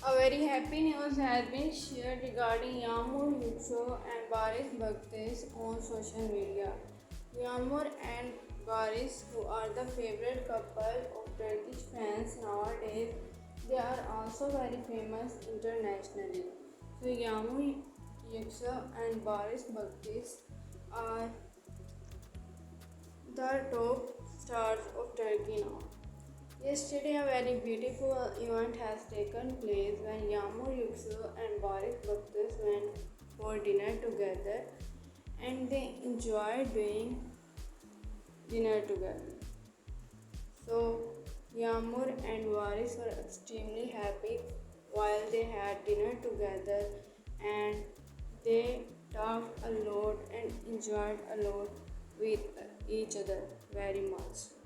A very happy news has been shared regarding Yağmur Yüksel and Barış Baktaş on social media. Yağmur and Barış, who are the favorite couple of Turkish fans nowadays, they are also very famous internationally. So Yağmur Yüksel and Barış Baktaş are the top stars of Turkey now. Yesterday, a very beautiful event has taken place when Yağmur Yüksel and Barış Baktaş went for dinner together and they enjoyed doing dinner together. So, Yağmur and Barış were extremely happy while they had dinner together and they talked a lot and enjoyed a lot with each other very much.